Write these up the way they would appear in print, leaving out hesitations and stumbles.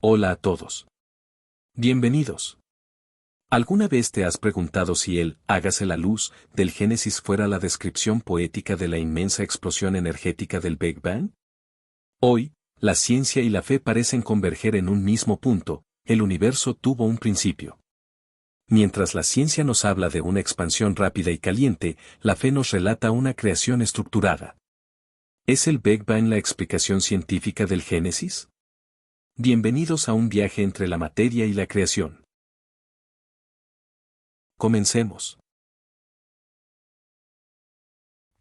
Hola a todos. Bienvenidos. ¿Alguna vez te has preguntado si el hágase la luz del Génesis fuera la descripción poética de la inmensa explosión energética del Big Bang? Hoy, la ciencia y la fe parecen converger en un mismo punto: el universo tuvo un principio. Mientras la ciencia nos habla de una expansión rápida y caliente, la fe nos relata una creación estructurada. ¿Es el Big Bang la explicación científica del Génesis? Bienvenidos a un viaje entre la materia y la creación. Comencemos.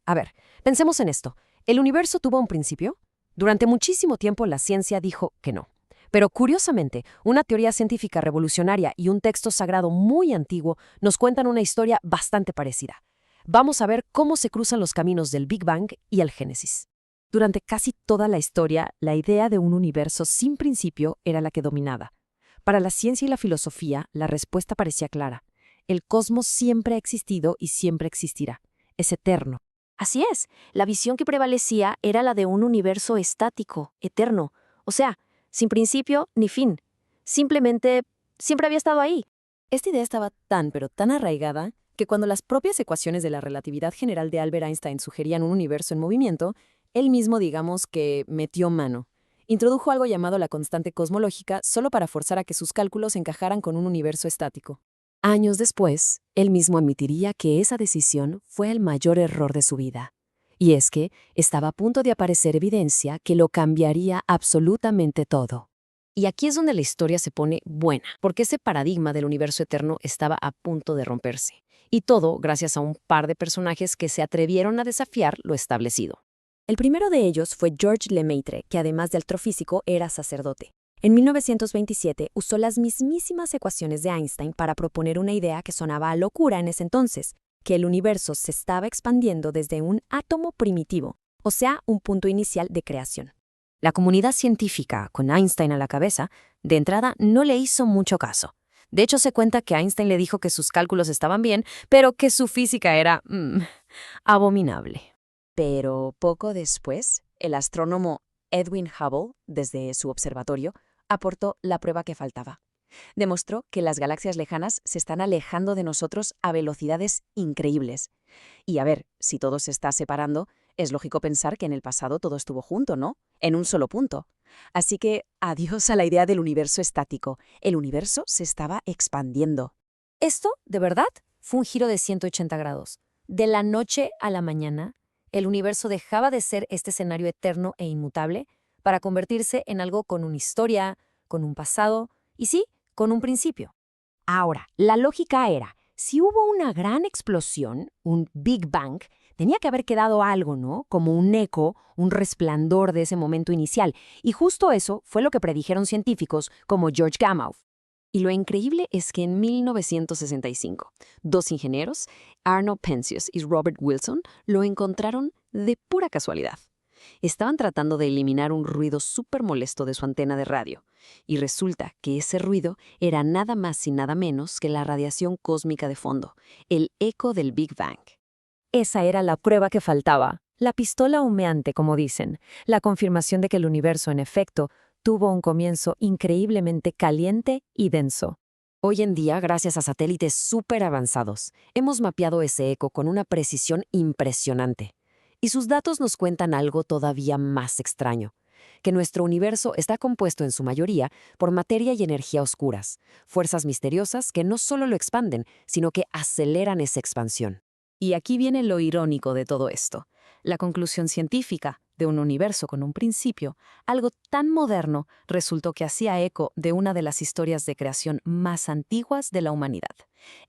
A ver, pensemos en esto. ¿El universo tuvo un principio? Durante muchísimo tiempo la ciencia dijo que no. Pero curiosamente, una teoría científica revolucionaria y un texto sagrado muy antiguo nos cuentan una historia bastante parecida. Vamos a ver cómo se cruzan los caminos del Big Bang y el Génesis. Durante casi toda la historia, la idea de un universo sin principio era la que dominaba. Para la ciencia y la filosofía, la respuesta parecía clara. El cosmos siempre ha existido y siempre existirá. Es eterno. Así es, la visión que prevalecía era la de un universo estático, eterno, o sea, sin principio ni fin. Simplemente, siempre había estado ahí. Esta idea estaba tan pero tan arraigada que cuando las propias ecuaciones de la relatividad general de Albert Einstein sugerían un universo en movimiento, él mismo, digamos que metió mano. Introdujo algo llamado la constante cosmológica solo para forzar a que sus cálculos encajaran con un universo estático. Años después, él mismo admitiría que esa decisión fue el mayor error de su vida. Y es que estaba a punto de aparecer evidencia que lo cambiaría absolutamente todo. Y aquí es donde la historia se pone buena, porque ese paradigma del universo eterno estaba a punto de romperse. Y todo gracias a un par de personajes que se atrevieron a desafiar lo establecido. El primero de ellos fue Georges Lemaitre, que además de astrofísico era sacerdote. En 1927 usó las mismísimas ecuaciones de Einstein para proponer una idea que sonaba a locura en ese entonces, que el universo se estaba expandiendo desde un átomo primitivo, o sea, un punto inicial de creación. La comunidad científica, con Einstein a la cabeza, de entrada no le hizo mucho caso. De hecho, se cuenta que Einstein le dijo que sus cálculos estaban bien, pero que su física era abominable. Pero poco después, el astrónomo Edwin Hubble, desde su observatorio, aportó la prueba que faltaba. Demostró que las galaxias lejanas se están alejando de nosotros a velocidades increíbles. Y a ver, si todo se está separando, es lógico pensar que en el pasado todo estuvo junto, ¿no? En un solo punto. Así que adiós a la idea del universo estático. El universo se estaba expandiendo. Esto, de verdad, fue un giro de 180 grados. De la noche a la mañana, el universo dejaba de ser este escenario eterno e inmutable para convertirse en algo con una historia, con un pasado y sí, con un principio. Ahora, la lógica era, si hubo una gran explosión, un Big Bang, tenía que haber quedado algo, ¿no? Como un eco, un resplandor de ese momento inicial. Y justo eso fue lo que predijeron científicos como George Gamow. Y lo increíble es que en 1965, dos ingenieros, Arnold Penzias y Robert Wilson, lo encontraron de pura casualidad. Estaban tratando de eliminar un ruido súper molesto de su antena de radio, y resulta que ese ruido era nada más y nada menos que la radiación cósmica de fondo, el eco del Big Bang. Esa era la prueba que faltaba, la pistola humeante, como dicen, la confirmación de que el universo, en efecto, tuvo un comienzo increíblemente caliente y denso. Hoy en día, gracias a satélites súper avanzados, hemos mapeado ese eco con una precisión impresionante. Y sus datos nos cuentan algo todavía más extraño, que nuestro universo está compuesto en su mayoría por materia y energía oscuras, fuerzas misteriosas que no solo lo expanden, sino que aceleran esa expansión. Y aquí viene lo irónico de todo esto. La conclusión científica de un universo con un principio, algo tan moderno, resultó que hacía eco de una de las historias de creación más antiguas de la humanidad,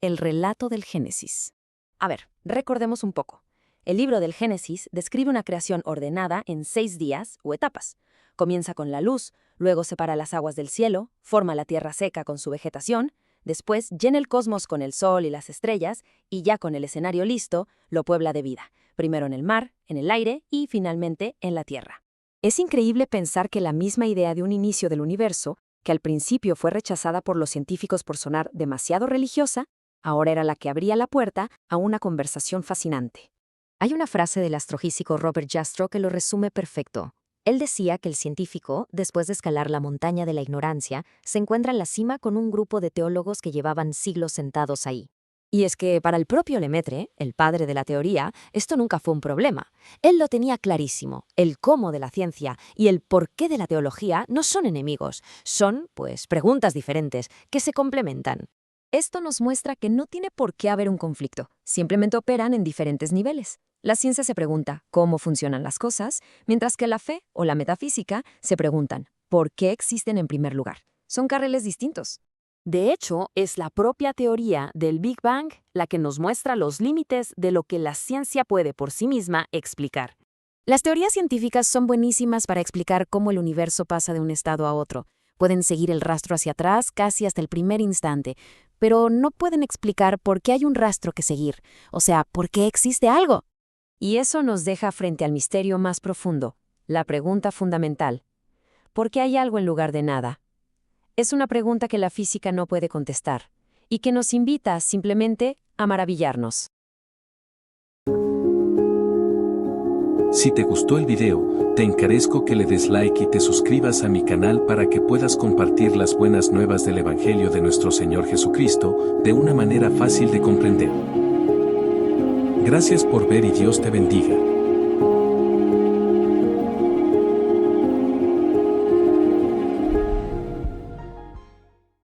el relato del Génesis. A ver, recordemos un poco. El libro del Génesis describe una creación ordenada en 6 días o etapas. Comienza con la luz, luego separa las aguas del cielo, forma la tierra seca con su vegetación, después llena el cosmos con el sol y las estrellas, y ya con el escenario listo, lo puebla de vida, primero en el mar, en el aire y finalmente en la tierra. Es increíble pensar que la misma idea de un inicio del universo, que al principio fue rechazada por los científicos por sonar demasiado religiosa, ahora era la que abría la puerta a una conversación fascinante. Hay una frase del astrofísico Robert Jastrow que lo resume perfecto. Él decía que el científico, después de escalar la montaña de la ignorancia, se encuentra en la cima con un grupo de teólogos que llevaban siglos sentados ahí. Y es que para el propio Lemaitre, el padre de la teoría, esto nunca fue un problema. Él lo tenía clarísimo. El cómo de la ciencia y el por qué de la teología no son enemigos. Son, pues, preguntas diferentes que se complementan. Esto nos muestra que no tiene por qué haber un conflicto. Simplemente operan en diferentes niveles. La ciencia se pregunta cómo funcionan las cosas, mientras que la fe o la metafísica se preguntan por qué existen en primer lugar. Son carriles distintos. De hecho, es la propia teoría del Big Bang la que nos muestra los límites de lo que la ciencia puede por sí misma explicar. Las teorías científicas son buenísimas para explicar cómo el universo pasa de un estado a otro. Pueden seguir el rastro hacia atrás casi hasta el primer instante, pero no pueden explicar por qué hay un rastro que seguir, o sea, por qué existe algo. Y eso nos deja frente al misterio más profundo, la pregunta fundamental. ¿Por qué hay algo en lugar de nada? Es una pregunta que la física no puede contestar, y que nos invita simplemente a maravillarnos. Si te gustó el video, te encarezco que le des like y te suscribas a mi canal para que puedas compartir las buenas nuevas del Evangelio de nuestro Señor Jesucristo de una manera fácil de comprender. Gracias por ver y Dios te bendiga.